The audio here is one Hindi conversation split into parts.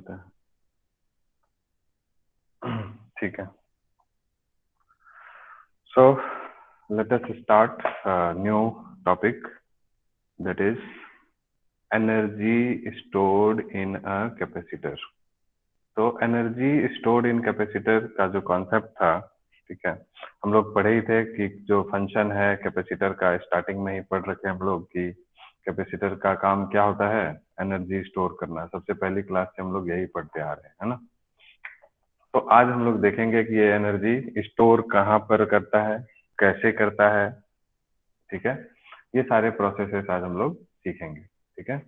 जाता है। ठीक है, so let us start new topic, that is energy stored in a capacitor. तो एनर्जी स्टोर्ड इन कैपेसिटर का जो कॉन्सेप्ट था, ठीक है, हम लोग पढ़े ही थे कि जो फंक्शन है कैपेसिटर का, स्टार्टिंग में ही पढ़ रखे हम लोग कि कैपेसिटर का काम क्या होता है, एनर्जी स्टोर करना। सबसे पहली क्लास से हम लोग यही पढ़ते आ रहे हैं, है ना। तो आज हम लोग देखेंगे कि ये एनर्जी स्टोर कहाँ पर करता है, कैसे करता है, ठीक है। ये सारे प्रोसेसेस आज हम लोग सीखेंगे, ठीक है।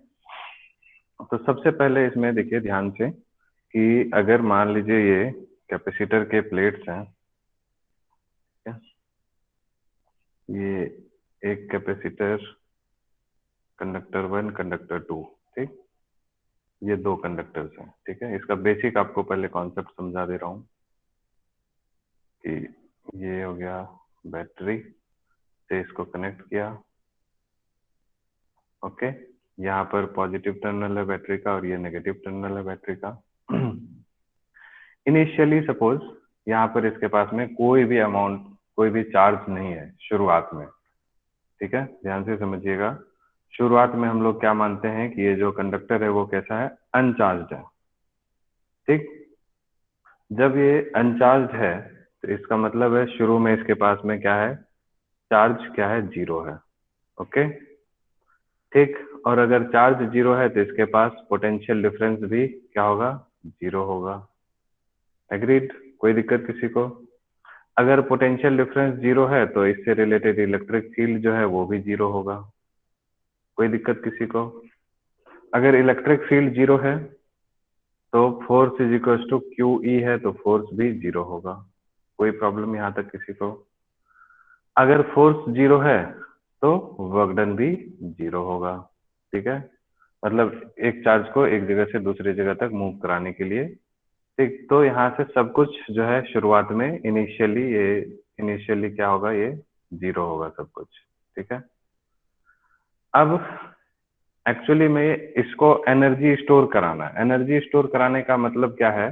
तो सबसे पहले इसमें देखिए ध्यान से कि अगर मान लीजिए ये कैपेसिटर के प्लेट्स हैं, ठीक है? ये एक कैपेसिटर, कंडक्टर 1, कंडक्टर 2, ठीक, ये दो कंडक्टर्स हैं, ठीक है। इसका बेसिक आपको पहले कॉन्सेप्ट समझा दे रहा हूँ कि ये हो गया बैटरी, से इसको कनेक्ट किया, ओके। यहाँ पर पॉजिटिव टर्मिनल है बैटरी का और ये नेगेटिव टर्मिनल है बैटरी का। इनिशियली सपोज यहाँ पर इसके पास में कोई भी अमाउंट, कोई भी चार्ज नहीं है शुरुआत में, ठीक है। ध्यान से समझिएगा, शुरुआत में हम लोग क्या मानते हैं कि ये जो कंडक्टर है वो कैसा है, अनचार्ज है, ठीक। जब ये अनचार्ज है तो इसका मतलब है शुरू में इसके पास में क्या है, चार्ज क्या है, जीरो है, ओके, ठीक। और अगर चार्ज जीरो है तो इसके पास पोटेंशियल डिफरेंस भी क्या होगा, जीरो होगा। एग्रीड, कोई दिक्कत किसी को। अगर पोटेंशियल डिफरेंस जीरो है तो इससे रिलेटेड इलेक्ट्रिक फील्ड जो है वो भी जीरो होगा, कोई दिक्कत किसी को। अगर इलेक्ट्रिक फील्ड जीरो है तो force is equal to Q E है, तो फोर्स भी जीरो होगा, कोई प्रॉब्लम यहाँ तक किसी को। अगर फोर्स जीरो है तो वर्क डन भी जीरो होगा, ठीक है। मतलब एक चार्ज को एक जगह से दूसरी जगह तक मूव कराने के लिए, ठीक। तो यहाँ से सब कुछ जो है शुरुआत में इनिशियली क्या होगा, ये जीरो होगा सब कुछ, ठीक है। अब एक्चुअली में इसको एनर्जी स्टोर कराना है। एनर्जी स्टोर कराने का मतलब क्या है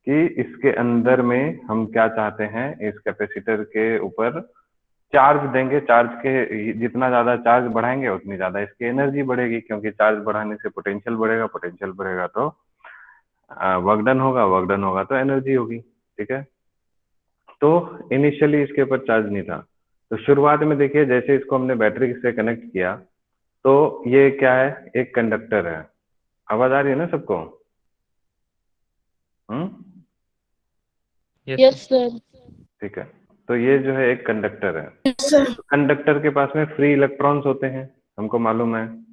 कि इसके अंदर में हम क्या चाहते हैं, इस कैपेसिटर के ऊपर चार्ज देंगे। चार्ज के जितना ज्यादा चार्ज बढ़ाएंगे उतनी ज्यादा इसकी एनर्जी बढ़ेगी, क्योंकि चार्ज बढ़ाने से पोटेंशियल बढ़ेगा, पोटेंशियल बढ़ेगा तो वर्क डन होगा, वर्क डन होगा तो एनर्जी होगी, ठीक है। तो इनिशियली इसके ऊपर चार्ज नहीं था, तो शुरुआत में देखिए जैसे इसको हमने बैटरी से कनेक्ट किया तो ये क्या है, एक कंडक्टर है। आवाज आ रही है ना सबको? हम्म, यस सर। ठीक है। तो ये जो है एक कंडक्टर है। Yes sir. तो कंडक्टर के पास में फ्री इलेक्ट्रॉन्स होते हैं, हमको मालूम है।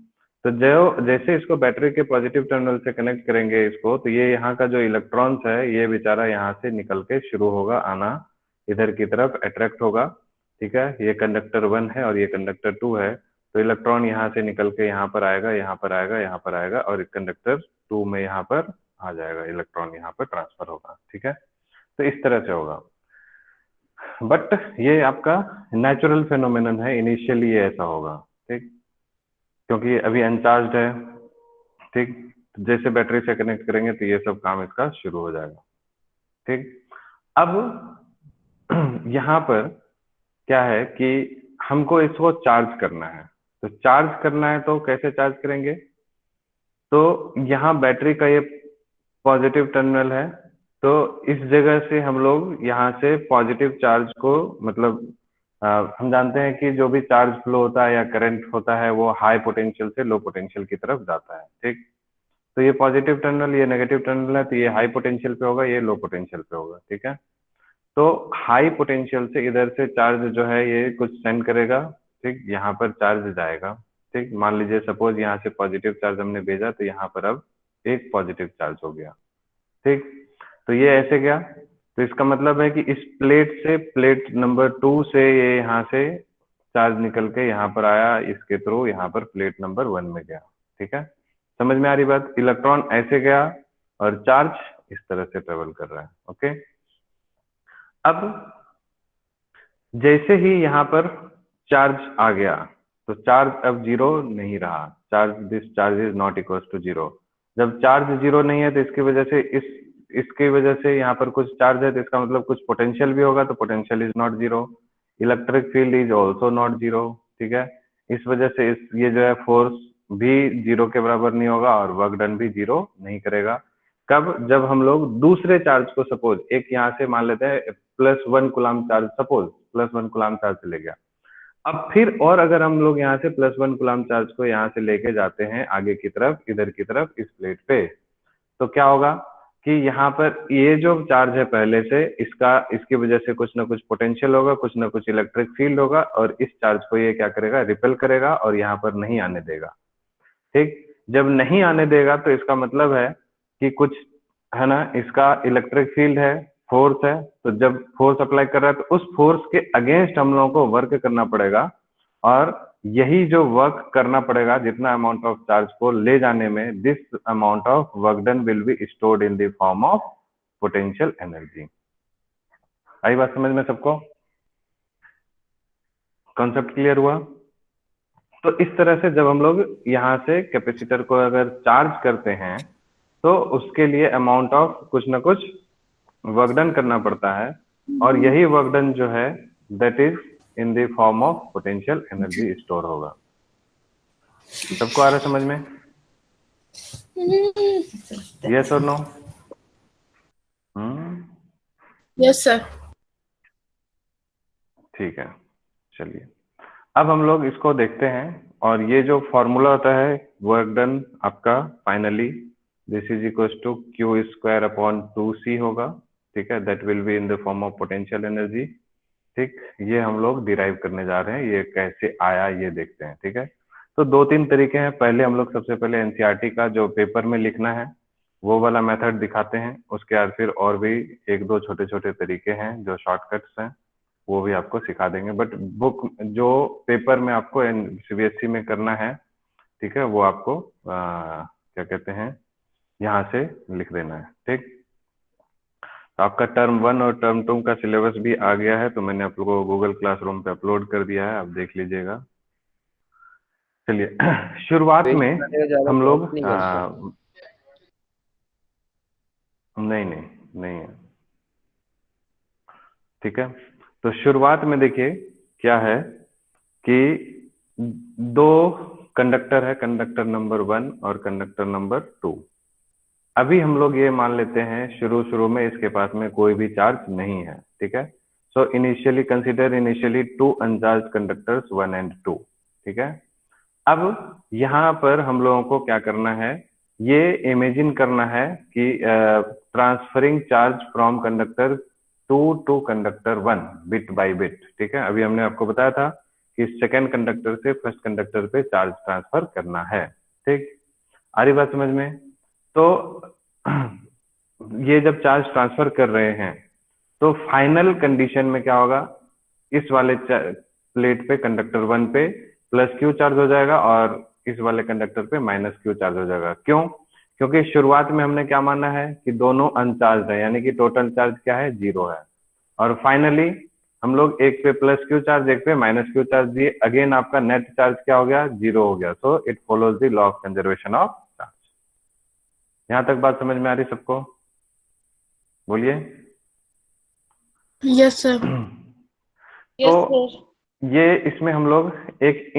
तो जो जैसे इसको बैटरी के पॉजिटिव टर्मिनल से कनेक्ट करेंगे इसको, तो ये यहाँ का जो इलेक्ट्रॉन्स है ये बेचारा यहाँ से निकल के शुरू होगा आना, इधर की तरफ अट्रैक्ट होगा, ठीक है। ये कंडक्टर 1 है और ये कंडक्टर 2 है, तो इलेक्ट्रॉन यहाँ से निकल के यहाँ पर आएगा, यहाँ पर आएगा, यहाँ पर आएगा, और कंडक्टर 2 में यहाँ पर आ जाएगा, इलेक्ट्रॉन यहाँ पर ट्रांसफर होगा, ठीक है। तो इस तरह से होगा। बट ये आपका नेचुरल फेनोमेनन है, इनिशियली ये ऐसा होगा, ठीक, क्योंकि ये अभी अनचार्ज है, ठीक। जैसे बैटरी से कनेक्ट करेंगे तो ये सब काम इसका शुरू हो जाएगा, ठीक। अब यहाँ पर क्या है कि हमको इसको चार्ज करना है। तो चार्ज करना है तो कैसे चार्ज करेंगे, तो यहाँ बैटरी का ये पॉजिटिव टर्मिनल है, तो इस जगह से हम लोग यहाँ से पॉजिटिव चार्ज को, मतलब हम जानते हैं कि जो भी चार्ज फ्लो होता है या करंट होता है वो हाई पोटेंशियल से लो पोटेंशियल की तरफ जाता है, ठीक। तो ये पॉजिटिव टर्मिनल, ये नेगेटिव टर्मिनल है, तो ये हाई पोटेंशियल पे होगा, ये लो पोटेंशियल पे होगा, ठीक है। तो हाई पोटेंशियल से इधर से चार्ज जो है ये कुछ सेंड करेगा, ठीक, यहाँ पर चार्ज जाएगा, ठीक। मान लीजिए सपोज यहाँ से पॉजिटिव चार्ज हमने भेजा तो यहाँ पर अब एक पॉजिटिव चार्ज हो गया, ठीक। तो ये ऐसे गया, तो इसका मतलब है कि इस प्लेट से, प्लेट नंबर 2 से ये यहाँ से चार्ज निकल के यहाँ पर आया, इसके थ्रू यहाँ पर प्लेट नंबर 1 में गया, ठीक है। समझ में आ रही बात? इलेक्ट्रॉन ऐसे गया और चार्ज इस तरह से ट्रेवल कर रहा है, ओके। अब जैसे ही यहाँ पर चार्ज आ गया तो चार्ज अब जीरो नहीं रहा, charge, this charge is not equal to zero. जब चार्ज जीरो नहीं है तो इसकी वजह से इसकी वजह से यहाँ पर कुछ चार्ज है, तो इसका मतलब कुछ पोटेंशियल भी होगा, तो potential is not zero. Electric field is also not zero. ठीक है, इस वजह से ये जो है फोर्स भी जीरो के बराबर नहीं होगा और वर्क डन भी जीरो नहीं करेगा। कब? जब हम लोग दूसरे चार्ज को, सपोज एक यहाँ से मान लेते हैं +1 coulomb charge, suppose +1 coulomb charge से ले गया। अब फिर और अगर हम लोग यहाँ से +1 कूलम चार्ज को यहाँ से लेके जाते हैं आगे की तरफ, इधर की तरफ इस प्लेट पे, तो क्या होगा कि यहाँ पर ये जो चार्ज है पहले से, इसकी वजह से कुछ ना कुछ पोटेंशियल होगा, कुछ ना कुछ इलेक्ट्रिक फील्ड होगा, और इस चार्ज को ये क्या करेगा, रिपेल करेगा और यहाँ पर नहीं आने देगा। ठीक, जब नहीं आने देगा तो इसका मतलब है कि कुछ, है ना, इसका इलेक्ट्रिक फील्ड है, फोर्स है, तो जब फोर्स अप्लाई कर रहा है तो उस फोर्स के अगेंस्ट हम लोगों को वर्क करना पड़ेगा, और यही जो वर्क करना पड़ेगा जितना अमाउंट ऑफ चार्ज को ले जाने में, this amount of work done will be stored in the form of potential energy. आई बात समझ में सबको? कॉन्सेप्ट क्लियर हुआ? तो इस तरह से जब हम लोग यहाँ से कैपेसिटर को अगर चार्ज करते हैं तो उसके लिए अमाउंट ऑफ कुछ ना कुछ वर्क डन करना पड़ता है, और यही वर्क डन जो है that is in the form of potential energy store होगा। सबको आ रहा है समझ में? यस और नो? Yes sir. ठीक है, चलिए अब हम लोग इसको देखते हैं, और ये जो फॉर्मूला होता है वर्क डन आपका finally this is equal to Q²/2C होगा। ठीक है, that will be in the form of potential energy. ठीक, ये हम लोग डिराइव करने जा रहे हैं, ये कैसे आया ये देखते हैं। ठीक है, तो दो तीन तरीके हैं। पहले हम लोग सबसे पहले एनसीईआरटी का जो पेपर में लिखना है वो वाला मेथड दिखाते हैं, उसके बाद फिर और भी एक दो छोटे छोटे तरीके हैं जो शॉर्टकट्स हैं, वो भी आपको सिखा देंगे। बट बुक जो पेपर में आपको सीबीएसई में करना है, ठीक है, वो आपको क्या कहते हैं, यहाँ से लिख देना है। ठीक, तो आपका टर्म 1 और टर्म 2 का सिलेबस भी आ गया है, तो मैंने आप लोगों को गूगल क्लासरूम पे अपलोड कर दिया है, आप देख लीजिएगा। चलिए शुरुआत में हम लोग नहीं नहीं नहीं है। ठीक है, तो शुरुआत में देखिए क्या है कि दो कंडक्टर है, कंडक्टर नंबर 1 और कंडक्टर नंबर 2। अभी हम लोग ये मान लेते हैं शुरू में इसके पास में कोई भी चार्ज नहीं है। ठीक है, so initially consider initially 2 अनचार्ज conductors 1 and 2। ठीक है, अब यहाँ पर हम लोगों को क्या करना है, ये इमेजिन करना है कि transferring charge from conductor 2 to conductor 1 bit by bit. ठीक है, अभी हमने आपको बताया था कि सेकेंड कंडक्टर से फर्स्ट कंडक्टर पे चार्ज ट्रांसफर करना है। ठीक, आ रही बात समझ में? तो ये जब चार्ज ट्रांसफर कर रहे हैं तो फाइनल कंडीशन में क्या होगा, इस वाले प्लेट पे कंडक्टर 1 पे +Q चार्ज हो जाएगा और इस वाले कंडक्टर पे -Q चार्ज हो जाएगा। क्यों? क्योंकि शुरुआत में हमने क्या माना है कि दोनों अनचार्ज है, यानी कि टोटल चार्ज क्या है, 0 है, और फाइनली हम लोग एक पे +Q चार्ज एक पे -Q चार्ज दिए, अगेन आपका नेट चार्ज क्या हो गया, 0 हो गया। So it follows the law of conservation of charge. यहां तक बात समझ में आ रही सबको? बोलिए। Yes sir. तो ये इसमें हम लोग एक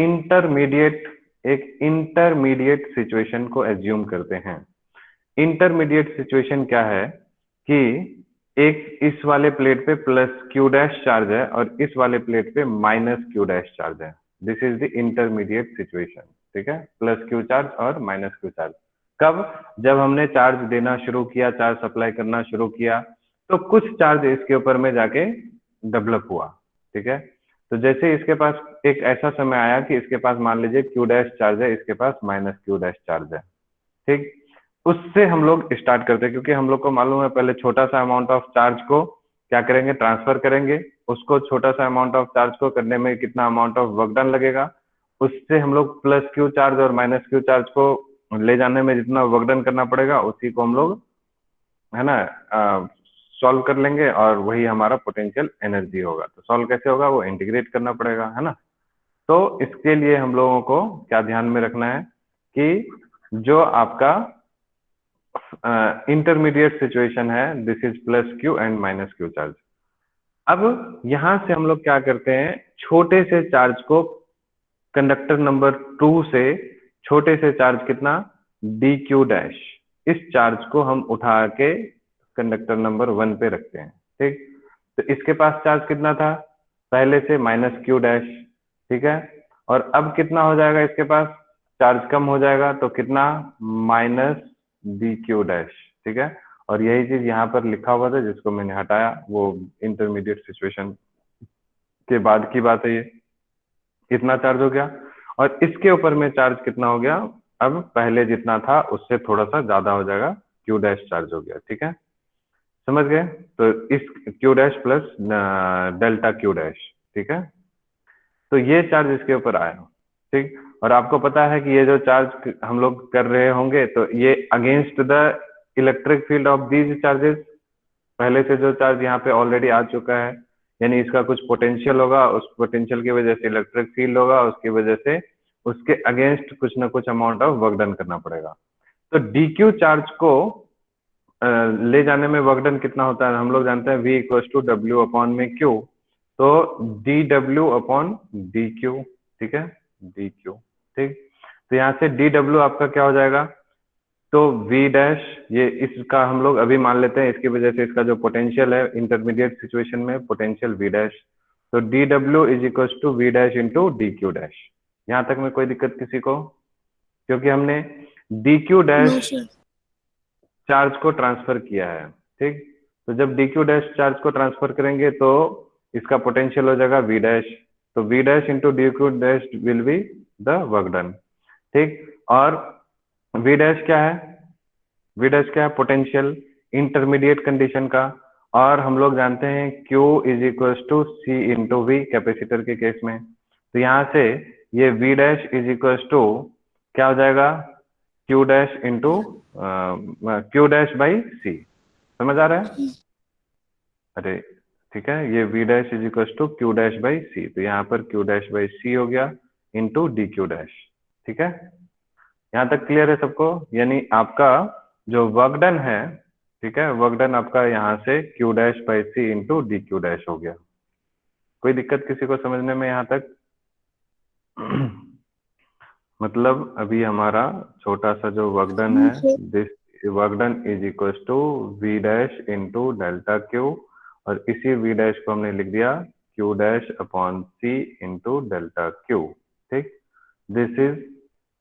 इंटरमीडिएट सिचुएशन को एज्यूम करते हैं। इंटरमीडिएट सिचुएशन क्या है कि एक इस वाले प्लेट पे +Q डैश चार्ज है और इस वाले प्लेट पे -Q डैश चार्ज है। This is the intermediate situation. ठीक है, +Q चार्ज और -Q चार्ज। कब? जब हमने चार्ज देना शुरू किया, चार्ज सप्लाई करना शुरू किया, तो कुछ चार्ज इसके ऊपर में जाके डेवलप हुआ। ठीक है, तो जैसे इसके पास एक ऐसा समय आया कि इसके पास मान लीजिए Q डैश चार्ज है, इसके पास -Q डैश चार्ज है। ठीक, उससे हम लोग स्टार्ट करते हैं, क्योंकि हम लोग को मालूम है पहले छोटा सा अमाउंट ऑफ चार्ज को क्या करेंगे, ट्रांसफर करेंगे। उसको छोटा सा अमाउंट ऑफ चार्ज को करने में कितना अमाउंट ऑफ वर्क डन लगेगा, उससे हम लोग +Q चार्ज और -Q चार्ज को ले जाने में जितना वर्क डन करना पड़ेगा उसी को हम लोग, है ना, सॉल्व कर लेंगे और वही हमारा पोटेंशियल एनर्जी होगा। तो सॉल्व कैसे होगा, वो इंटीग्रेट करना पड़ेगा, है ना। तो इसके लिए हम लोगों को क्या ध्यान में रखना है कि जो आपका इंटरमीडिएट सिचुएशन है, this is plus Q and minus Q charge. अब यहां से हम लोग क्या करते हैं, छोटे से चार्ज को कंडक्टर नंबर 2 से, छोटे से चार्ज कितना, डी क्यू डैश, इस चार्ज को हम उठा के कंडक्टर नंबर 1 पे रखते हैं। ठीक, तो इसके पास चार्ज कितना था पहले से, माइनस क्यू डैश। ठीक है, और अब कितना हो जाएगा, इसके पास चार्ज कम हो जाएगा तो कितना, माइनस डी क्यू डैश। ठीक है, और यही चीज यहाँ पर लिखा हुआ था जिसको मैंने हटाया, वो इंटरमीडिएट सिचुएशन के बाद की बात है ये। कितना चार्ज हो गया, और इसके ऊपर में चार्ज कितना हो गया, अब पहले जितना था उससे थोड़ा सा ज्यादा हो जाएगा, क्यू डैश चार्ज हो गया। ठीक है, समझ गए, तो इस Q dash plus delta Q dash. ठीक है, तो ये चार्ज इसके ऊपर आया। ठीक, और आपको पता है कि ये जो चार्ज हम लोग कर रहे होंगे तो ये against the electric field of these charges, पहले से जो चार्ज यहाँ पे ऑलरेडी आ चुका है, यानी इसका कुछ पोटेंशियल होगा, उस पोटेंशियल की वजह से इलेक्ट्रिक फील्ड होगा, उसकी वजह से उसके अगेंस्ट कुछ ना कुछ अमाउंट ऑफ वर्क डन करना पड़ेगा। तो डी क्यू चार्ज को ले जाने में वर्क डन कितना होता है, हम लोग जानते हैं V equal to W upon में Q, तो D W upon D Q. ठीक है, डी क्यू। ठीक, तो यहाँ से डी डब्ल्यू आपका क्या हो जाएगा, तो V डैश, ये इसका हम लोग अभी मान लेते हैं, इसकी वजह से इसका जो पोटेंशियल है इंटरमीडिएट सिचुएशन में, पोटेंशियल V डैश, तो D W is equal to V dash into D Q dash. यहाँ तक में कोई दिक्कत किसी को, क्योंकि हमने D Q no dash sir. Charge को ट्रांसफर किया है। ठीक, तो जब डी क्यू डैश चार्ज को ट्रांसफर करेंगे तो इसका पोटेंशियल हो जाएगा V डैश, तो V dash into D Q dash will be the work done. ठीक, और V डैश क्या है, V डैश क्या है, पोटेंशियल इंटरमीडिएट कंडीशन का, और हम लोग जानते हैं Q is equal to C into V capacitor के केस में, तो यहाँ से ये V dash is equal to क्या हो जाएगा, Q dash into Q dash by C। समझ आ रहा है, अरे ठीक है, ये V dash is equal to Q dash by C, तो यहाँ पर Q डैश बाई C हो गया इंटू डी क्यू डैश। ठीक है, यहाँ तक क्लियर है सबको, यानी आपका जो वर्क डन है, ठीक है, वर्क डन आपका यहाँ से Q dash by C into D Q dash हो गया। कोई दिक्कत किसी को समझने में यहाँ तक? मतलब अभी हमारा छोटा सा जो वर्क डन है, this work done is equal to V dash into delta Q, और इसी V डैश को हमने लिख दिया Q dash upon C into delta Q. ठीक, दिस इज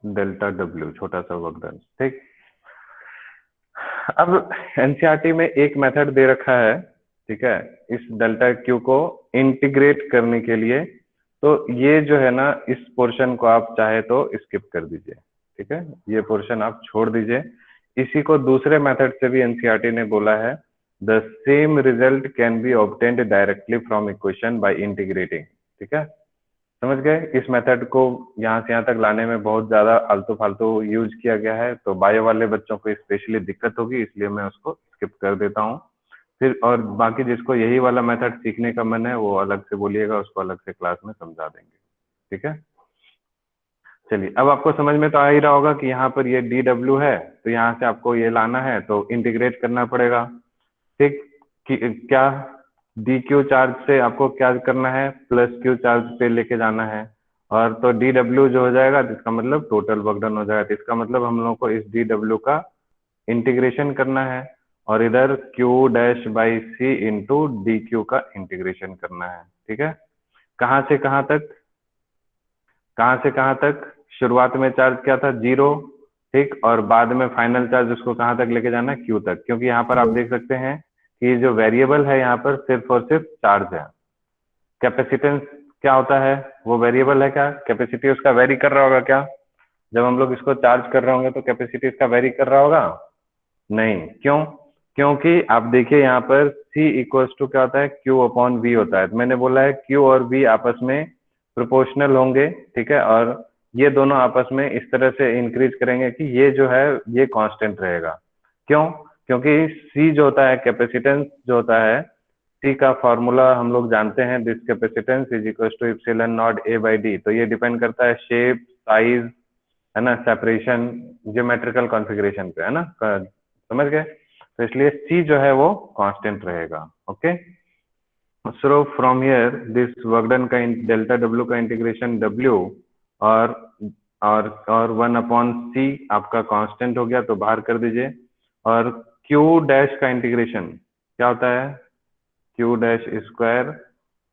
डेल्टा W, छोटा सा वर्क डन। ठीक, अब एनसीईआरटी में एक मेथड दे रखा है, ठीक है, इस डेल्टा क्यू को इंटीग्रेट करने के लिए, तो ये जो है ना, इस पोर्शन को आप चाहे तो स्किप कर दीजिए। ठीक है, ये पोर्शन आप छोड़ दीजिए, इसी को दूसरे मेथड से भी एनसीईआरटी ने बोला है, the same result can be obtained directly from equation by integrating. ठीक है, समझ गए, इस मेथड को यहाँ से यहाँ तक लाने में बहुत ज्यादा आलतू फालतू यूज किया गया है, तो बायो वाले बच्चों को स्पेशली दिक्कत होगी, इसलिए मैं उसको स्किप कर देता हूँ। फिर और बाकी जिसको यही वाला मेथड सीखने का मन है वो अलग से बोलिएगा, उसको अलग से क्लास में समझा देंगे। ठीक है, चलिए, अब आपको समझ में तो आ ही रहा होगा कि यहाँ पर ये डी डब्ल्यू है, तो यहाँ से आपको ये लाना है तो इंटीग्रेट करना पड़ेगा। ठीक, क्या डी क्यू चार्ज से आपको क्या करना है, प्लस क्यू चार्ज पे लेके जाना है, और तो डी डब्ल्यू जो हो जाएगा, इसका मतलब टोटल वर्क डन हो जाएगा, तो इसका मतलब हम लोग को इस डी डब्ल्यू का इंटीग्रेशन करना है, और इधर Q dash by C into D Q का इंटीग्रेशन करना है। ठीक है, कहाँ से कहाँ तक, कहाँ से कहाँ तक, शुरुआत में चार्ज क्या था, 0। ठीक, और बाद में फाइनल चार्ज उसको कहाँ तक लेके जाना है, क्यू तक, क्योंकि यहाँ पर आप देख सकते हैं कि जो वेरिएबल है यहाँ पर सिर्फ और सिर्फ चार्ज है। कैपेसिटेंस क्या होता है, वो वेरिएबल है क्या, कैपेसिटी उसका वेरी कर रहा होगा क्या, जब हम लोग इसको चार्ज कर रहे होंगे तो कैपेसिटी इसका वेरी कर रहा होगा, नहीं, क्यों, क्योंकि आप देखिए यहाँ पर C इक्वल्स टू क्या होता है, Q अपॉन V होता है, तो मैंने बोला है Q और V आपस में प्रोपोर्शनल होंगे। ठीक है, और ये दोनों आपस में इस तरह से इंक्रीज करेंगे कि ये जो है ये कांस्टेंट रहेगा। क्यों, क्योंकि C जो होता है, कैपेसिटेंस जो होता है, C का फॉर्मूला हम लोग जानते हैं, this capacitance is equal to epsilon naught A by D, तो ये डिपेंड करता है शेप, साइज, है ना, सेपरेशन, ज्योमेट्रिकल कॉन्फ़िगरेशन पे, है ना, समझ गए? तो इसलिए C जो है वो कांस्टेंट रहेगा। Okay, so from here this work done का डेल्टा W का इंटीग्रेशन W और और 1/C आपका कांस्टेंट हो गया, तो बाहर कर दीजिए। और Q डैश का इंटीग्रेशन क्या होता है? Q dash square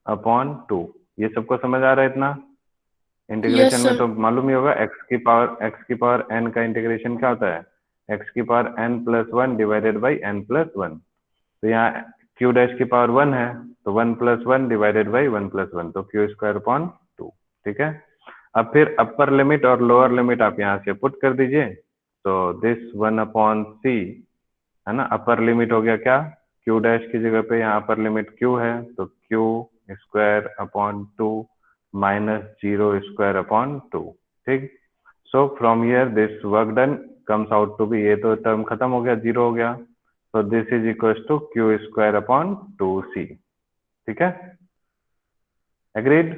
upon 2। ये सबको समझ आ रहा है इतना? इंटीग्रेशन यस में सर। तो मालूम ही होगा, x की पावर n का इंटीग्रेशन क्या होता है? x की power n+1 divided by n+1। तो यहाँ q डैश की पावर 1 है, तो 1+1 डिवाइडेड बाई 1+1, तो q स्क्वायर अपॉन 2। ठीक है, अब फिर अपर लिमिट और लोअर लिमिट आप यहाँ से पुट कर दीजिए। तो दिस 1/c है ना, अपर लिमिट हो गया क्या? q डैश की जगह पे यहाँ अपर लिमिट q है, तो q square upon 2 minus 0 square upon 2। ठीक, so from here this work done comes out to be, ये तो टर्म खत्म हो गया, 0 हो गया, तो this is equal to q square upon 2c। ठीक है, एग्रीड?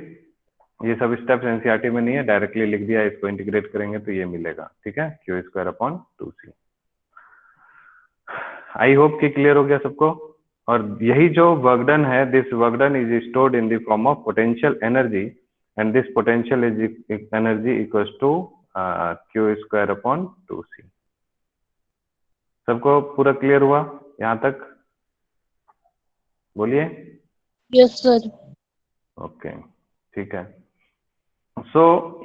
ये सब स्टेप्स एनसीईआरटी में नहीं है, डायरेक्टली लिख दिया, इसको इंटीग्रेट करेंगे तो ये मिलेगा। ठीक है, q square upon 2c। I hope कि क्लियर हो गया सबको। और यही जो वर्क डन है, this work done is stored in the form of potential energy, and this potential is energy equals to q square upon 2c। सबको पूरा क्लियर हुआ यहाँ तक? बोलिए। Yes sir. ओके, ठीक है। सो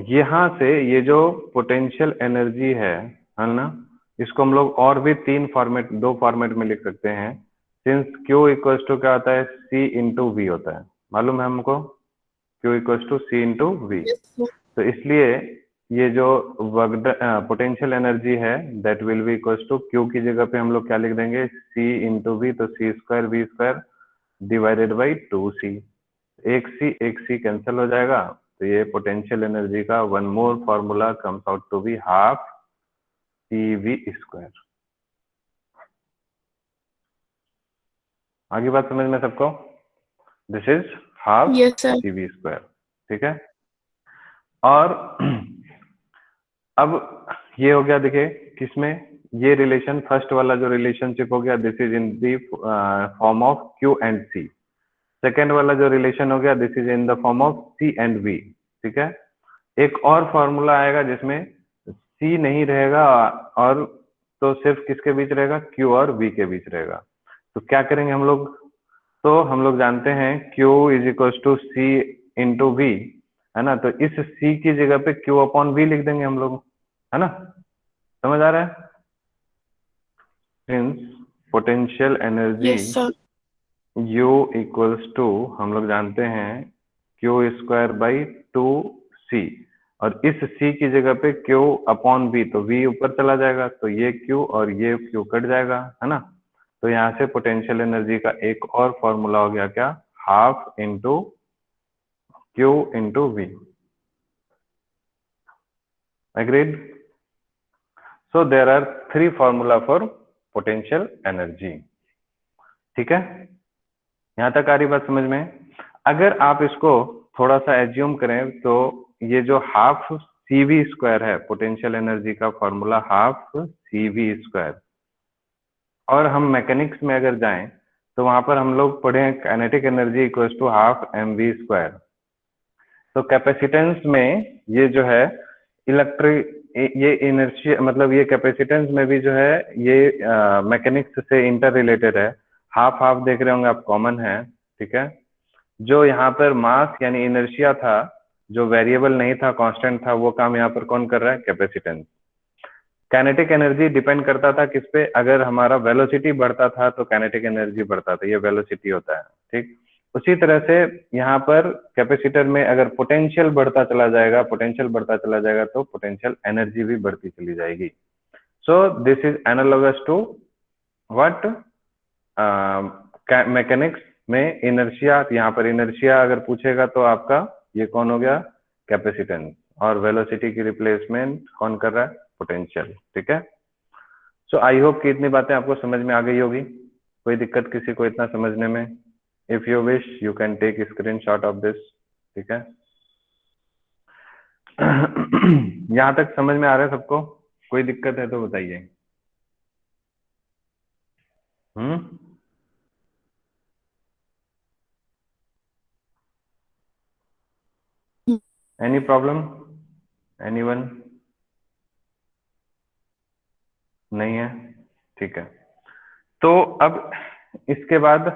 यहाँ से ये जो पोटेंशियल एनर्जी है ना, इसको हम लोग और भी दो फॉर्मेट में लिख सकते हैं। सिंस Q इक्वल्स टू क्या होता है? C इंटू वी होता है, मालूम है हमको? Q equals to C into V. Yes sir. तो इसलिए ये जो पोटेंशियल एनर्जी है that will be equals to Q की जगह पे हम लोग क्या लिख देंगे? C इंटू वी, तो C square V square divided by 2C। एक सी कैंसिल हो जाएगा, तो ये पोटेंशियल एनर्जी का one more formula comes out to be half CV square. आगे बात समझ में सबको? This is half yes sir. CV square. ठीक है, और अब ये हो गया, देखिए किसमें ये रिलेशन, फर्स्ट वाला जो रिलेशनशिप हो गया, this is in the form of Q and C। Second वाला जो रिलेशन हो गया, this is in the form of C and V। ठीक है, एक और फॉर्मूला आएगा जिसमें C नहीं रहेगा, और तो सिर्फ किसके बीच रहेगा? Q और V के बीच रहेगा। तो क्या करेंगे हम लोग? तो हम लोग जानते हैं Q is equal to C into V, है ना, तो इस C की जगह पे Q अपॉन V लिख देंगे हम लोग, है ना? समझ आ रहा है? Since potential energy yes sir. U equals to, हम लोग जानते हैं Q स्क्वायर बाई 2C, और इस C की जगह पे Q अपॉन V, तो V ऊपर चला जाएगा, तो ये Q और ये Q कट जाएगा, है ना? तो यहाँ से पोटेंशियल एनर्जी का एक और फॉर्मूला हो गया क्या? Half into Q into V। Agreed? So there are 3 formula for potential energy. ठीक है, यहाँ तक आ रही बात समझ में? अगर आप इसको थोड़ा सा एज्यूम करें, तो ये जो हाफ CV स्क्वायर है, पोटेंशियल एनर्जी का फॉर्मूला हाफ CV स्क्वायर, और हम मैकेनिक्स में अगर जाएं तो वहां पर हम लोग पढ़े हैं kinetic energy equals to half mv square. तो कैपेसिटेंस में ये जो है इलेक्ट्रिक, ये इनर्शिया, मतलब ये कैपेसिटेंस में भी जो है ये मैकेनिक्स से इंटर रिलेटेड है। हाफ हाफ देख रहे होंगे आप, कॉमन है। ठीक है, जो यहाँ पर मास यानी इनर्शिया था, जो वेरिएबल नहीं था, कांस्टेंट था, वो काम यहाँ पर कौन कर रहा है? कैपेसिटेंस। काइनेटिक एनर्जी डिपेंड करता था किस पे? अगर हमारा वेलोसिटी बढ़ता था तो काइनेटिक एनर्जी बढ़ता था, ये वेलोसिटी होता है। ठीक, उसी तरह से यहाँ पर कैपेसिटर में अगर पोटेंशियल बढ़ता चला जाएगा, तो पोटेंशियल एनर्जी भी बढ़ती चली जाएगी। So this is analogous to what? Mechanics में इनर्शिया। यहाँ पर इनर्शिया अगर पूछेगा तो आपका ये कौन हो गया? कैपेसिटेंस। और वेलोसिटी की रिप्लेसमेंट कौन कर रहा है? पोटेंशियल। ठीक है, सो आई होप कि इतनी बातें आपको समझ में आ गई होगी। कोई दिक्कत किसी को इतना समझने में? If you wish you can take screenshot of this. ठीक है, यहाँ तक समझ में आ रहा है सबको? कोई दिक्कत है तो बताइए। Any problem, anyone? नहीं है, ठीक है। तो अब इसके बाद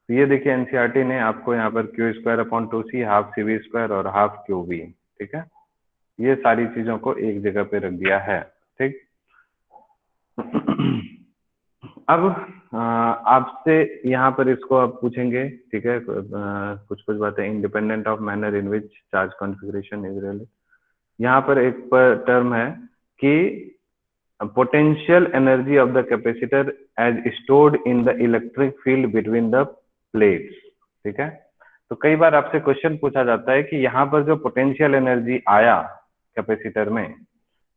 ये देखिए एनसीईआरटी ने आपको यहाँ पर Q square upon two C, half C V square और हाफ क्यू वी, ठीक है, ये सारी चीजों को एक जगह पे रख दिया है, ठीक। अब आपसे यहाँ पर इसको आप पूछेंगे, ठीक है, कुछ कुछ बातें, independent of manner in which charge configuration is real. यहाँ पर एक टर्म है कि potential energy of the capacitor as stored in the electric field between the plates, ठीक है। तो कई बार आपसे क्वेश्चन पूछा जाता है कि यहाँ पर जो पोटेंशियल एनर्जी आया कैपेसिटर में,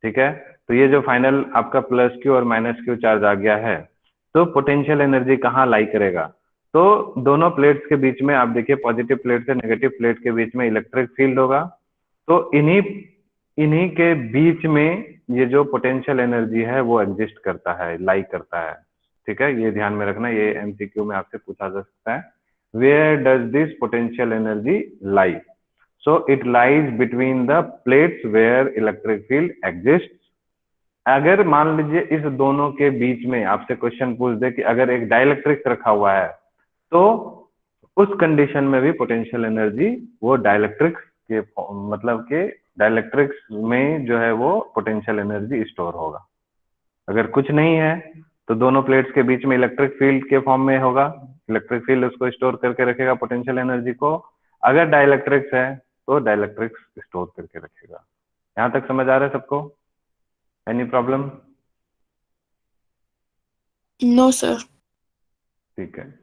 ठीक है, तो ये जो फाइनल आपका प्लस क्यू और माइनस क्यू चार्ज आ गया है, तो पोटेंशियल एनर्जी कहाँ लाई करेगा? तो दोनों प्लेट्स के बीच में आप देखिए, पॉजिटिव प्लेट से नेगेटिव प्लेट के बीच में इलेक्ट्रिक फील्ड होगा, तो इन्हीं के बीच में ये जो पोटेंशियल एनर्जी है वो एग्जिस्ट करता है, लाई करता है, ठीक है। ये ध्यान में रखना, ये एमसीक्यू में आपसे पूछा जा सकता है, where does this potential energy lie? So it lies between the plates where electric field exist. अगर मान लीजिए इस दोनों के बीच में आपसे क्वेश्चन पूछ दे कि अगर एक डाइलेक्ट्रिक रखा हुआ है, तो उस कंडीशन में भी पोटेंशियल एनर्जी वो डाइलेक्ट्रिक के मतलब के डाइलेक्ट्रिक्स में जो है वो पोटेंशियल एनर्जी स्टोर होगा। अगर कुछ नहीं है तो दोनों प्लेट्स के बीच में इलेक्ट्रिक फील्ड के फॉर्म में होगा, इलेक्ट्रिक फील्ड उसको स्टोर करके रखेगा पोटेंशियल एनर्जी को। अगर डाइलेक्ट्रिक्स है तो डाइलेक्ट्रिक्स स्टोर करके रखेगा। यहाँ तक समझ आ रहा है सबको? Any problem? No sir. ठीक है।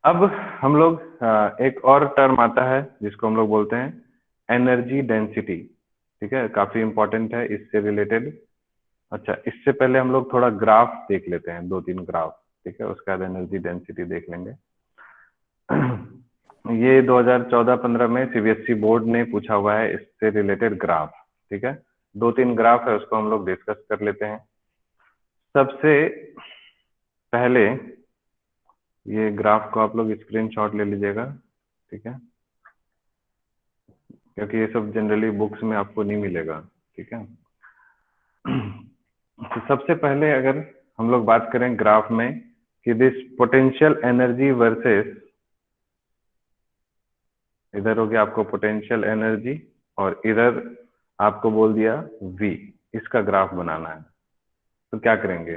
अब हम लोग एक और टर्म आता है जिसको हम लोग बोलते हैं एनर्जी डेंसिटी, ठीक है, काफी इंपॉर्टेंट है इससे रिलेटेड। अच्छा, इससे पहले हम लोग थोड़ा ग्राफ देख लेते हैं, दो तीन ग्राफ, ठीक है, उसके बाद एनर्जी डेंसिटी देख लेंगे। ये 2014-15 में सीबीएसई बोर्ड ने पूछा हुआ है इससे रिलेटेड ग्राफ, ठीक है। दो तीन ग्राफ है, उसको हम लोग डिस्कस कर लेते हैं। सबसे पहले ये ग्राफ को आप लोग स्क्रीनशॉट ले लीजिएगा, ठीक है, क्योंकि ये सब जनरली बुक्स में आपको नहीं मिलेगा, ठीक है। तो सबसे पहले अगर हम लोग बात करें ग्राफ में कि दिस पोटेंशियल एनर्जी वर्सेस, इधर हो गया आपको पोटेंशियल एनर्जी और इधर आपको बोल दिया V, इसका ग्राफ बनाना है, तो क्या करेंगे?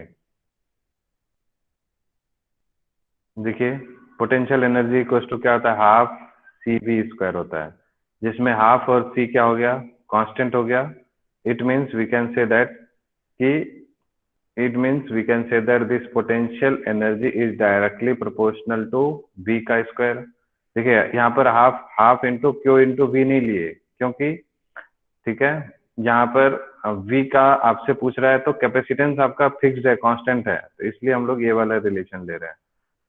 देखिए, पोटेंशियल एनर्जी इक्वल टू क्या होता है? हाफ सी वी स्क्वायर होता है, जिसमें हाफ और सी क्या हो गया? कांस्टेंट हो गया। It means we can say that कि it means we can say that this potential energy is directly proportional to V का स्क्वायर। देखिए यहाँ पर half into Q into V नहीं लिए, क्योंकि ठीक है यहाँ पर V का आपसे पूछ रहा है तो कैपेसिटेंस आपका फिक्स्ड है, कांस्टेंट है, तो इसलिए हम लोग ये वाला रिलेशन ले रहे हैं।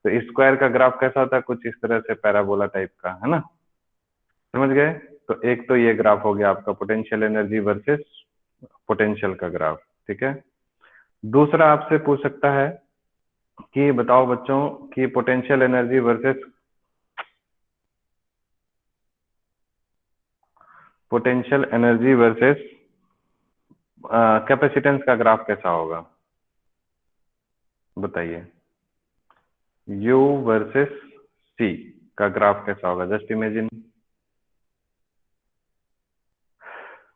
तो स्क्वायर का ग्राफ कैसा होता है? कुछ इस तरह से पैराबोला टाइप का, है ना, समझ गए? तो एक तो ये ग्राफ हो गया आपका पोटेंशियल एनर्जी वर्सेस पोटेंशियल का ग्राफ, ठीक है। दूसरा आपसे पूछ सकता है कि बताओ बच्चों कि पोटेंशियल एनर्जी वर्सेस कैपेसिटेंस का ग्राफ कैसा होगा? बताइए। U वर्सेस C का ग्राफ कैसा होगा? जस्ट इमेजिन,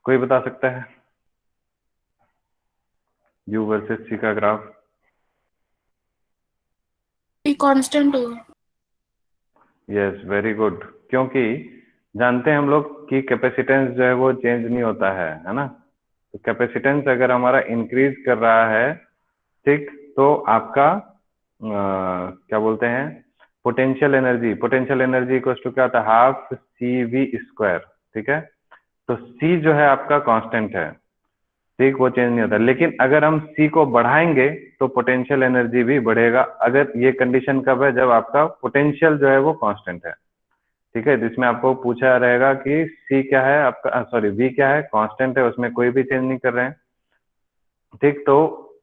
कोई बता सकता है? U वर्सेस C का ग्राफ कांस्टेंट होगा। यस, वेरी गुड, क्योंकि जानते हैं हम लोग कि कैपेसिटेंस जो है वो चेंज नहीं होता है ना। तो कैपेसिटेंस अगर हमारा इंक्रीज कर रहा है, ठीक, तो आपका क्या बोलते हैं, पोटेंशियल एनर्जी इक्वल टू क्या होता है? हाफ सी वी स्क्वायर, ठीक है। तो C जो है आपका कांस्टेंट है, ठीक, वो चेंज नहीं होता। लेकिन अगर हम C को बढ़ाएंगे तो पोटेंशियल एनर्जी भी बढ़ेगा। अगर ये कंडीशन कब है? जब आपका पोटेंशियल जो है वो कांस्टेंट है, ठीक है। जिसमें आपको पूछा रहेगा कि C क्या है आपका, सॉरी V क्या है? कांस्टेंट है, उसमें कोई भी चेंज नहीं कर रहे हैं, ठीक। तो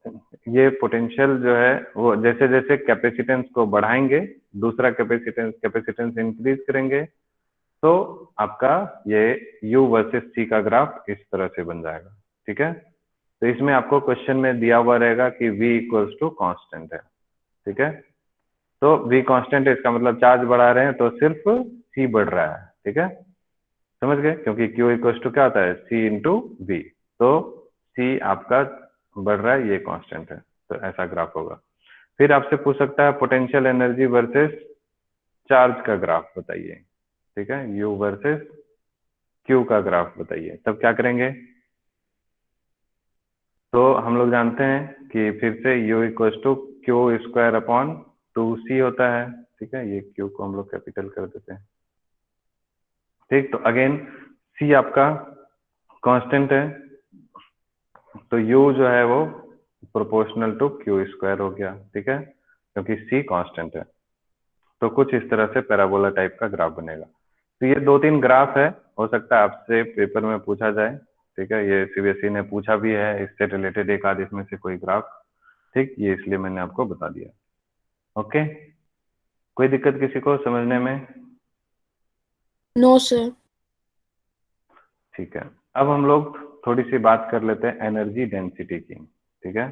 ये पोटेंशियल जो है वो जैसे जैसे कैपेसिटेंस को बढ़ाएंगे, दूसरा कैपेसिटेंस इंक्रीज करेंगे, तो आपका ये U वर्सेस C का ग्राफ इस तरह से बन जाएगा। ठीक है, तो इसमें आपको क्वेश्चन में दिया हुआ रहेगा कि V इक्वल्स टू कॉन्स्टेंट है। ठीक है, तो V कांस्टेंट है, इसका मतलब चार्ज बढ़ा रहे हैं तो सिर्फ C बढ़ रहा है। ठीक है, समझ गए, क्योंकि Q इक्वल्स टू क्या होता है, C इंटू V, तो C आपका बढ़ रहा है, ये कांस्टेंट है, तो ऐसा ग्राफ होगा। फिर आपसे पूछ सकता है पोटेंशियल एनर्जी वर्सेस चार्ज का ग्राफ बताइए। ठीक है, U वर्सेस Q का ग्राफ बताइए, तब क्या करेंगे, तो हम लोग जानते हैं कि फिर से U equals to Q square upon 2C होता है। ठीक है, ये Q को हम लोग कैपिटल कर देते हैं। ठीक, तो अगेन C आपका कांस्टेंट है, तो U जो है वो प्रोपोर्शनल टू क्यू स्क्वायर हो गया। ठीक है, क्योंकि C कांस्टेंट है, तो कुछ इस तरह से पैराबोला टाइप का ग्राफ बनेगा। तो ये 2-3 ग्राफ है, हो सकता है आपसे पेपर में पूछा जाए। ठीक है, ये सीबीएसई ने पूछा भी है, इससे रिलेटेड एक आध इसमें से कोई ग्राफ। ठीक, ये इसलिए मैंने आपको बता दिया। ओके, कोई दिक्कत किसी को समझने में? No, sir. ठीक है, अब हम लोग थोड़ी सी बात कर लेते हैं एनर्जी डेंसिटी की। ठीक है,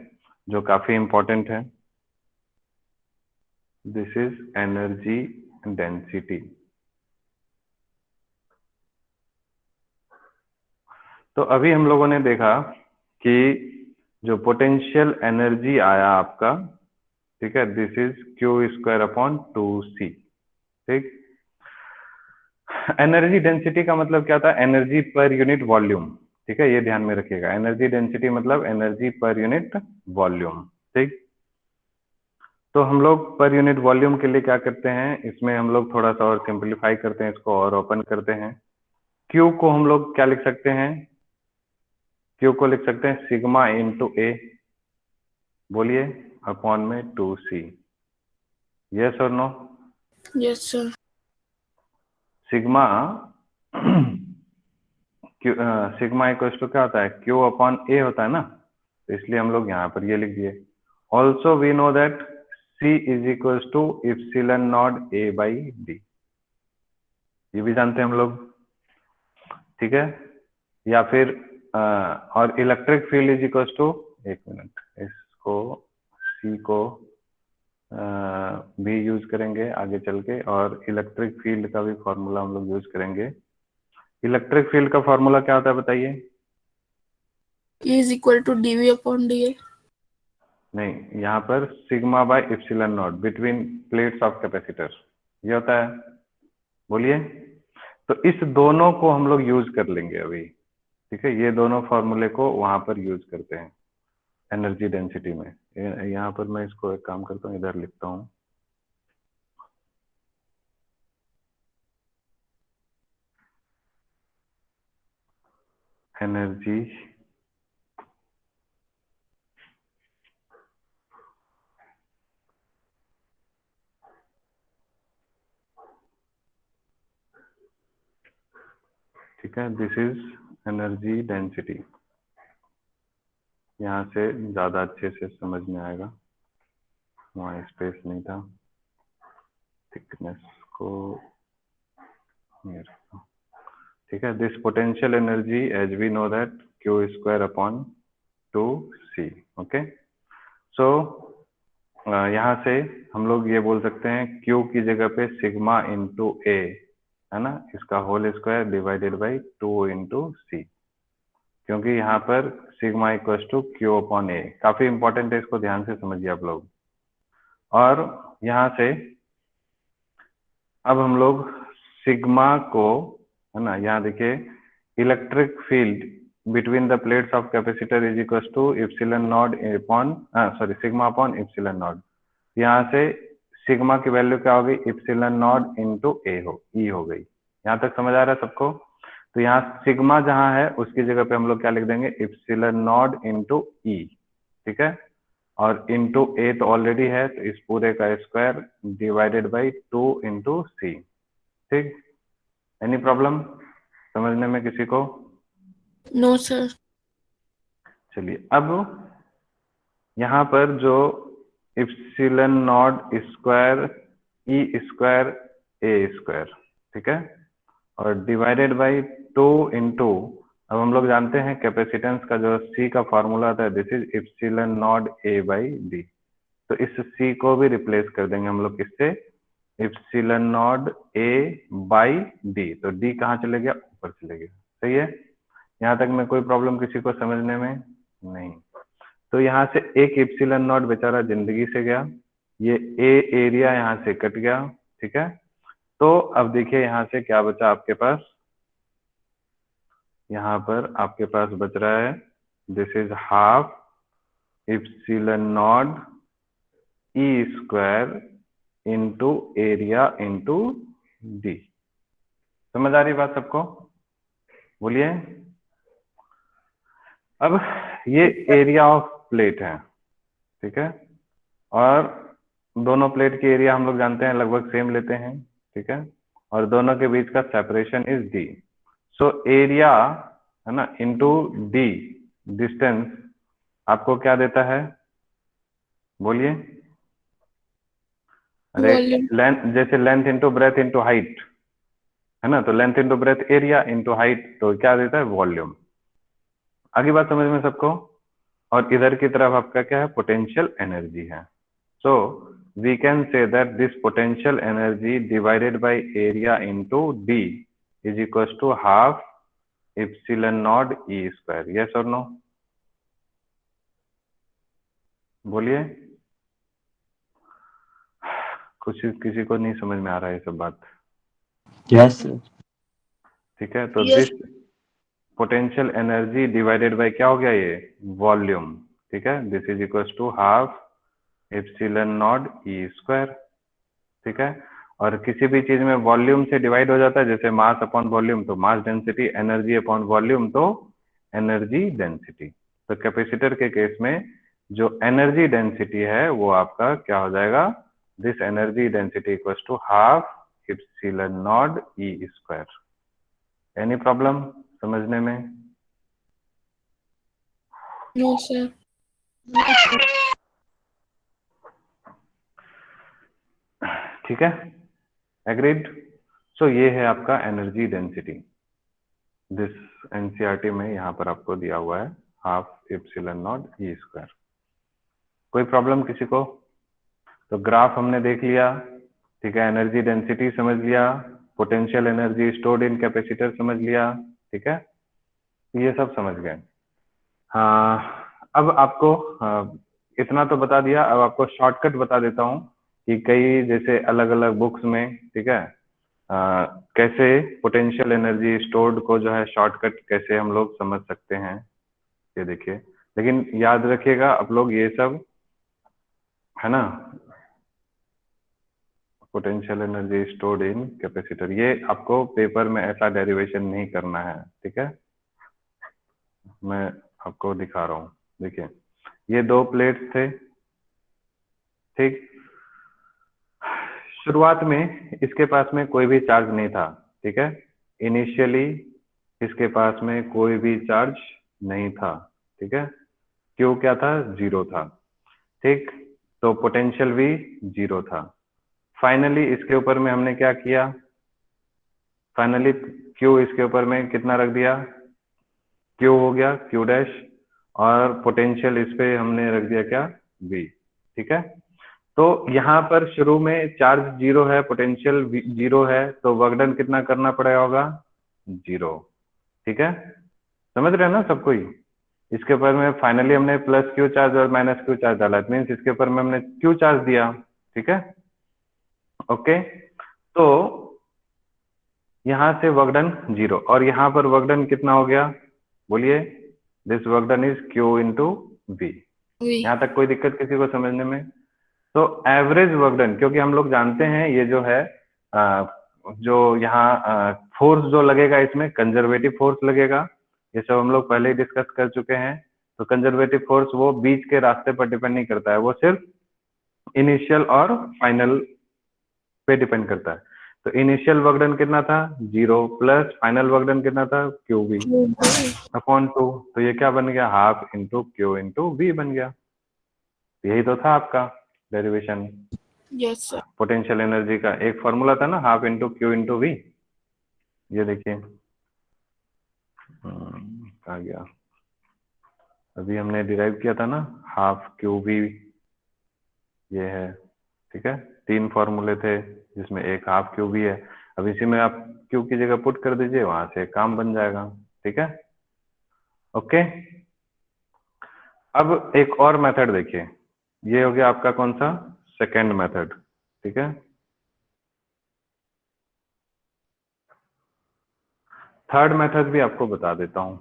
जो काफी इंपॉर्टेंट है। This is energy density. तो अभी हम लोगों ने देखा कि जो पोटेंशियल एनर्जी आया आपका, ठीक है, this is Q square upon 2C। ठीक, एनर्जी डेंसिटी का मतलब क्या था, एनर्जी पर यूनिट वॉल्यूम। ठीक है, ये ध्यान में रखिएगा, एनर्जी डेंसिटी मतलब एनर्जी पर यूनिट वॉल्यूम। ठीक, तो हम लोग पर यूनिट वॉल्यूम के लिए क्या करते हैं, इसमें हम लोग थोड़ा सा और सिंप्लीफाई करते हैं, इसको और ओपन करते हैं। क्यू को हम लोग क्या लिख सकते हैं, क्यू को लिख सकते हैं सिग्मा इंटू ए, बोलिए, अपॉन में 2C। यस और no? Yes, sir. Sigma Q, sigma equal to क्या होता है, क्यू अपॉन ए होता है ना, तो इसलिए हम लोग यहाँ पर ये लिख दिए। Also we know that C is equal to epsilon naught A by D, ये भी जानते हैं हम लोग। ठीक है, या फिर और electric field is equal to, एक मिनट, इसको C को भी यूज करेंगे आगे चल के, और इलेक्ट्रिक फील्ड का भी फॉर्मूला हम लोग यूज करेंगे। इलेक्ट्रिक फील्ड का फॉर्मूला क्या होता है बताइए? E is equal to dV upon dl. नहीं, यहाँ पर sigma bye इप्सिलन not between plates of capacitor, ये होता है, बोलिए। तो इस दोनों को हम लोग यूज कर लेंगे अभी। ठीक है, ये दोनों फॉर्मूले को वहां पर यूज करते हैं एनर्जी डेंसिटी में। यहाँ पर मैं इसको एक काम करता हूँ, इधर लिखता हूँ। एनर्जी ठीक है, दिस इज एनर्जी डेंसिटी। यहाँ से ज्यादा अच्छे से समझ में आएगा, वहाँ स्पेस नहीं था, थिकनेस को ये रखता हूँ। ठीक है, this potential energy as we know that Q square upon 2C। Okay, so यहाँ से हम लोग ये बोल सकते हैं Q की जगह पे सिग्मा इंटू ए, है ना, इसका whole square divided by 2 into C, क्योंकि यहाँ पर sigma equal to Q upon A, काफी इंपॉर्टेंट है, इसको ध्यान से समझिए आप लोग। और यहाँ से अब हम लोग सिग्मा को, है ना, यहाँ देखिए, electric field between the plates of capacitor is equal to epsilon naught upon, sorry, sigma upon epsilon naught. यहाँ से सिग्मा की वैल्यू क्या होगी, इप्सिलन नॉट इंटू ए हो, ई हो गई। यहाँ तक समझ आ रहा है सबको? तो यहाँ सिग्मा जहाँ है उसकी जगह पे हम लोग क्या लिख देंगे, इप्सिलन नॉट इंटू ई। ठीक है, और इंटू ए तो ऑलरेडी है, तो इस पूरे का स्क्वायर डिवाइडेड बाई 2 इंटू सी। ठीक, एनी प्रॉब्लम समझने में किसी को? No, sir. चलिए, अब यहाँ पर जो इप्सिलन not square E square A square, ठीक है, और डिवाइडेड बाई 2 इंटू, अब हम लोग जानते हैं कैपेसिटेंस का जो सी का फॉर्मूला था, this is इप्सिलन not a by D. तो इस सी को भी रिप्लेस कर देंगे हम लोग किससे, इप्सिलन नॉट ए बाई डी। तो डी कहाँ चले गया, ऊपर चले गया। सही है, यहाँ तक में कोई प्रॉब्लम किसी को समझने में नहीं। तो यहाँ से एक इप्सिलन नॉट बेचारा जिंदगी से गया, ये ए एरिया यहाँ से कट गया, ठीक है। तो अब देखिए यहाँ से क्या बचा आपके पास, यहाँ पर आपके पास बच रहा है this is half epsilon naught E square into area into D. समझ आ रही बात सबको, बोलिए। अब ये एरिया ऑफ प्लेट है, ठीक है, और दोनों प्लेट की एरिया हम लोग जानते हैं लगभग सेम लेते हैं, ठीक है, और दोनों के बीच का separation is D. So area है ना इंटू डी, डिस्टेंस आपको क्या देता है, बोलिए। अरे लेंथ, जैसे length into breadth into height है ना, तो length into breadth area into height, तो क्या देता है, वॉल्यूम। आगे बात समझ में सबको। और इधर की तरफ आपका क्या है, पोटेंशियल एनर्जी है। So we can say that this potential energy divided by area into D is equal to half epsilon naught E square. Yes और नो, बोलिए। कुछ किसी को नहीं समझ में आ रहा है ये सब बात। Yes sir. ठीक है, तो this potential energy divided by क्या हो गया, ये वॉल्यूम, ठीक है, this is equal to half epsilon naught E square, ठीक है। और किसी भी चीज में वॉल्यूम से डिवाइड हो जाता है, जैसे मास अपॉन वॉल्यूम तो mass density, energy upon volume तो एनर्जी डेंसिटी। तो कैपेसिटर के केस में जो एनर्जी डेंसिटी है वो आपका क्या हो जाएगा, this energy density equals to half epsilon naught E square. Any problem समझने में? No sir. ठीक है, एग्रीड। सो ये है आपका एनर्जी डेंसिटी, दिस एनसीईआरटी में यहाँ पर आपको दिया हुआ है half epsilon naught E square. कोई प्रॉब्लम किसी को? तो ग्राफ हमने देख लिया, ठीक है, एनर्जी डेंसिटी समझ लिया, potential energy stored in capacitor समझ लिया, ठीक है, ये सब समझ गए। हाँ, अब आपको इतना तो बता दिया, अब आपको शॉर्टकट बता देता हूँ कि कई जैसे अलग अलग बुक्स में, ठीक है, कैसे पोटेंशियल एनर्जी स्टोर्ड को जो है शॉर्टकट कैसे हम लोग समझ सकते हैं, ये देखिए। लेकिन याद रखिएगा आप लोग ये सब, है ना, potential energy stored in capacitor, ये आपको पेपर में ऐसा डेरिवेशन नहीं करना है, ठीक है। मैं आपको दिखा रहा हूँ, देखिए ये दो प्लेट्स थे, ठीक। शुरुआत में इसके पास में कोई भी चार्ज नहीं था, ठीक है, इनिशियली इसके पास में कोई भी चार्ज नहीं था, ठीक है, क्यू क्या था, जीरो था, ठीक, तो पोटेंशियल भी जीरो था। फाइनली इसके ऊपर में हमने क्या किया, फाइनली क्यू इसके ऊपर में कितना रख दिया, क्यू हो गया क्यू डैश, और पोटेंशियल इस पे हमने रख दिया क्या, V, ठीक है। तो यहाँ पर शुरू में चार्ज जीरो है, पोटेंशियल जीरो है, तो वर्क डन कितना करना पड़ेगा होगा, जीरो, ठीक है, समझ रहे हैं ना सब कोई। इसके ऊपर में फाइनली हमने प्लस क्यू चार्ज और माइनस क्यू चार्ज डाला, मीन्स इसके ऊपर में हमने क्यू चार्ज दिया, ठीक है, ओके। तो यहाँ से वर्क डन जीरो, और यहाँ पर वर्क डन कितना हो गया, बोलिए, this work done is Q into V. यहाँ तक कोई दिक्कत किसी को समझने में? तो एवरेज वर्क डन, क्योंकि हम लोग जानते हैं ये जो है जो यहाँ फोर्स जो लगेगा इसमें कंजर्वेटिव फोर्स लगेगा, ये सब हम लोग पहले ही डिस्कस कर चुके हैं। तो कंजर्वेटिव फोर्स वो बीच के रास्ते पर डिपेंड नहीं करता है, वो सिर्फ इनिशियल और फाइनल पे डिपेंड करता है। तो इनिशियल वर्क डन कितना था, zero, plus final work done कितना था, क्यू वी अपॉन टू, तो ये क्या बन गया, half into Q into V बन गया, यही तो था आपका derivation. Yes, sir. Potential energy का एक फॉर्मूला था ना, half into Q into V. ये देखिए आ गया, अभी हमने डिराइव किया था ना, हाफ क्यू वी ये है, ठीक है। 3 फॉर्मूले थे जिसमें एक हाफ क्यू वी है। अब इसी में आप क्यू की जगह पुट कर दीजिए, वहां से काम बन जाएगा, ठीक है। ओके, अब एक और मेथड देखिए, ये हो गया आपका कौन सा, सेकेंड मेथड, ठीक है। थर्ड मेथड भी आपको बता देता हूं।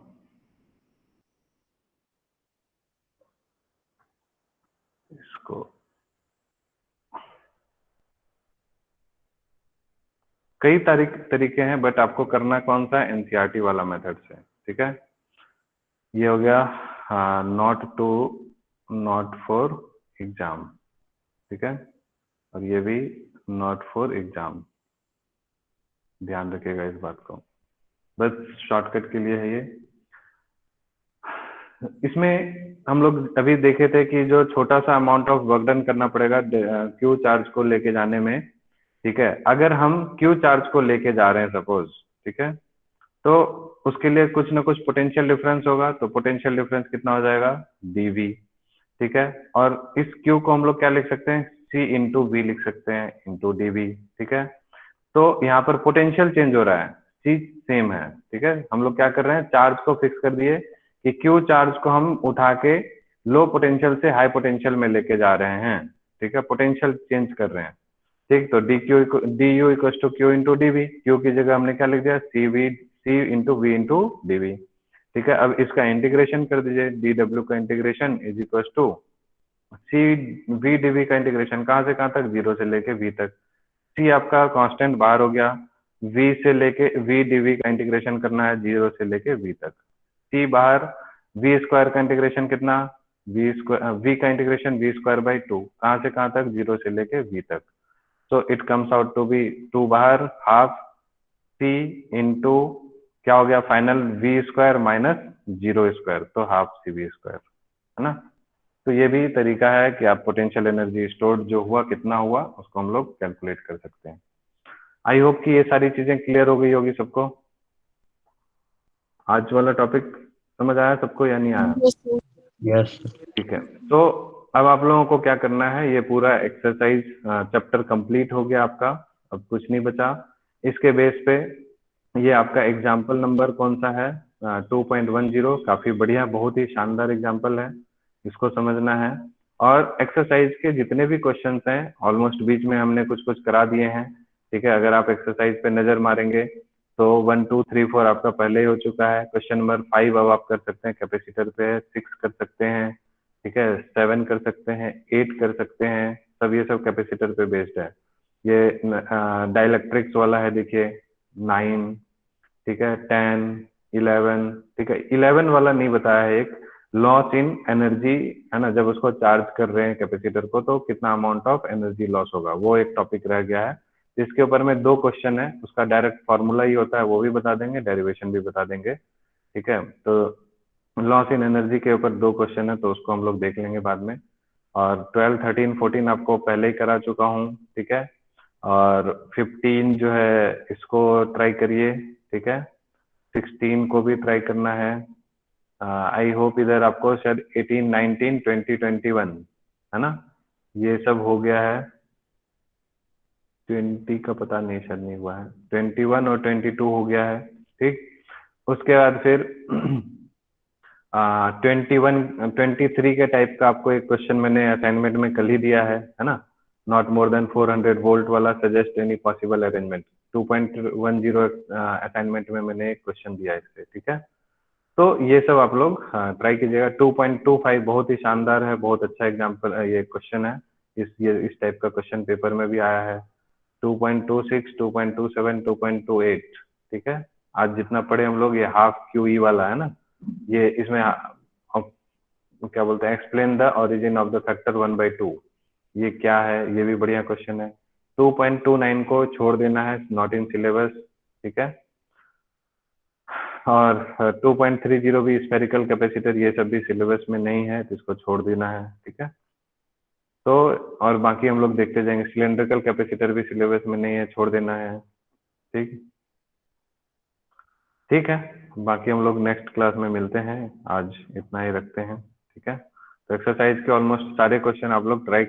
इसको कई तरीके हैं, बट आपको करना कौन सा, एनसीईआरटी वाला मेथड से, ठीक है। ये हो गया नॉट फॉर एग्जाम, ठीक है, और ये भी नॉट फॉर एग्जाम, ध्यान रखिएगा इस बात को, बस शॉर्टकट के लिए है ये। इसमें हम लोग अभी देखे थे कि जो छोटा सा अमाउंट ऑफ वर्क डन करना पड़ेगा क्यू चार्ज को लेके जाने में, ठीक है। अगर हम क्यू चार्ज को लेके जा रहे हैं सपोज, ठीक है, तो उसके लिए कुछ ना कुछ पोटेंशियल डिफरेंस होगा, तो पोटेंशियल डिफरेंस कितना हो जाएगा, dv, ठीक है। और इस क्यू को हम लोग क्या लिख सकते हैं, c इंटू वी लिख सकते हैं, इंटू dv, ठीक है। तो यहाँ पर पोटेंशियल चेंज हो रहा है, c सेम है, ठीक है। हम लोग क्या कर रहे हैं, चार्ज को फिक्स कर दिए कि क्यू चार्ज को हम उठा के लो पोटेंशियल से हाई पोटेंशियल में लेके जा रहे हैं, ठीक है, पोटेंशियल चेंज कर रहे हैं, ठीक। तो D U equal to Q into D V, Q की जगह हमने क्या लिख दिया, C into V into D V, ठीक है। अब इसका इंटीग्रेशन कर दीजिए, डी डब्ल्यू का integration is equal to C V D V का इंटीग्रेशन, कहाँ से कहाँ तक, 0 से लेके वी तक। सी आपका कांस्टेंट बाहर हो गया, वी से लेके वी डी वी का इंटीग्रेशन करना है 0 से लेके वी तक, सी बाहर, वी स्क्वायर का इंटीग्रेशन कितना, वी स्क्वायर, वी का इंटीग्रेशन वी स्क्वायर बाई 2, कहाँ से कहाँ तक, 0 से लेके वी तक। So it comes out to be 2 बाहर, हाफ c इंटू क्या हो गया final, v square minus 0 square, तो हाफ सी वी स्क्वायर, है ना। तो ये भी तरीका है कि आप पोटेंशियल एनर्जी स्टोर्ड जो हुआ कितना हुआ उसको हम लोग कैलकुलेट कर सकते हैं। आई होप कि ये सारी चीजें क्लियर हो गई होगी सबको। आज वाला टॉपिक समझ आया सबको या नहीं आया? Yes, sir. Yes. ठीक है, तो अब आप लोगों को क्या करना है, ये पूरा एक्सरसाइज चैप्टर कंप्लीट हो गया आपका, अब कुछ नहीं बचा। इसके बेस पे ये आपका एग्जाम्पल नंबर कौन सा है, 2.10, काफी बढ़िया, बहुत ही शानदार एग्जाम्पल है, इसको समझना है। और एक्सरसाइज के जितने भी क्वेश्चंस हैं ऑलमोस्ट बीच में हमने कुछ कुछ करा दिए हैं, ठीक है। अगर आप एक्सरसाइज पे नजर मारेंगे तो 1 2 3 4 आपका पहले ही हो चुका है। क्वेश्चन नंबर 5 अब आप कर सकते हैं, कैपेसिटर पे है, 6 कर सकते हैं, ठीक है, 7 कर सकते हैं, 8 कर सकते हैं, सब ये सब कैपेसिटर पे बेस्ड है। ये डाइलेक्ट्रिक्स वाला है, देखिए 9, ठीक है, 10, 11, ठीक है। 11 वाला नहीं बताया है, एक लॉस इन एनर्जी, है ना, जब उसको चार्ज कर रहे हैं कैपेसिटर को तो कितना अमाउंट ऑफ एनर्जी लॉस होगा, वो एक टॉपिक रह गया है। जिसके ऊपर में 2 क्वेश्चन है, उसका डायरेक्ट फॉर्मूला ही होता है, वो भी बता देंगे, डेरिवेशन भी बता देंगे, ठीक है। तो लॉस इन एनर्जी के ऊपर 2 क्वेश्चन है, तो उसको हम लोग देख लेंगे बाद में। और 12 13 14 आपको पहले ही करा चुका हूँ, ठीक है। और 15 जो है इसको ट्राई करिए, ठीक है। 16 को भी ट्राई करना है। आई होप इधर आपको शायद 18 19 20 21, है ना, ये सब हो गया है। 20 का पता नहीं, शायद नहीं हुआ है। 21 और 22 हो गया है, ठीक। उसके बाद फिर 23 के टाइप का आपको एक क्वेश्चन मैंने असाइनमेंट में कल ही दिया है ना, नॉट मोर देन 400 वोल्ट वाला, suggest any possible arrangement. 2.10 assignment में मैंने एक क्वेश्चन दिया है इससे, ठीक है। तो ये सब आप लोग ट्राई कीजिएगा। 2.25 बहुत ही शानदार है, बहुत अच्छा एग्जाम्पल ये क्वेश्चन है, इस टाइप का क्वेश्चन पेपर में भी आया है। 2.26, 2.27, 2.28, ठीक है। आज जितना पढ़े हम लोग, ये हाफ QE वाला है ना, ये इसमें क्या बोलते हैं, explain the origin of the factor 1/2, ये क्या है, ये भी बढ़िया क्वेश्चन है। 2.29 को छोड़ देना है, नॉट इन सिलेबस, ठीक है। और 2.30 भी स्फेरिकल कैपेसिटर, ये सब भी सिलेबस में नहीं है, तो इसको छोड़ देना है, ठीक है। तो और बाकी हम लोग देखते जाएंगे। सिलेंड्रिकल कैपेसिटर भी सिलेबस में नहीं है, छोड़ देना है। ठीक ठीक है, बाकी हम लोग नेक्स्ट क्लास में मिलते हैं। आज इतना ही रखते हैं, ठीक है। तो एक्सरसाइज के ऑलमोस्ट सारे क्वेश्चन आप लोग ट्राई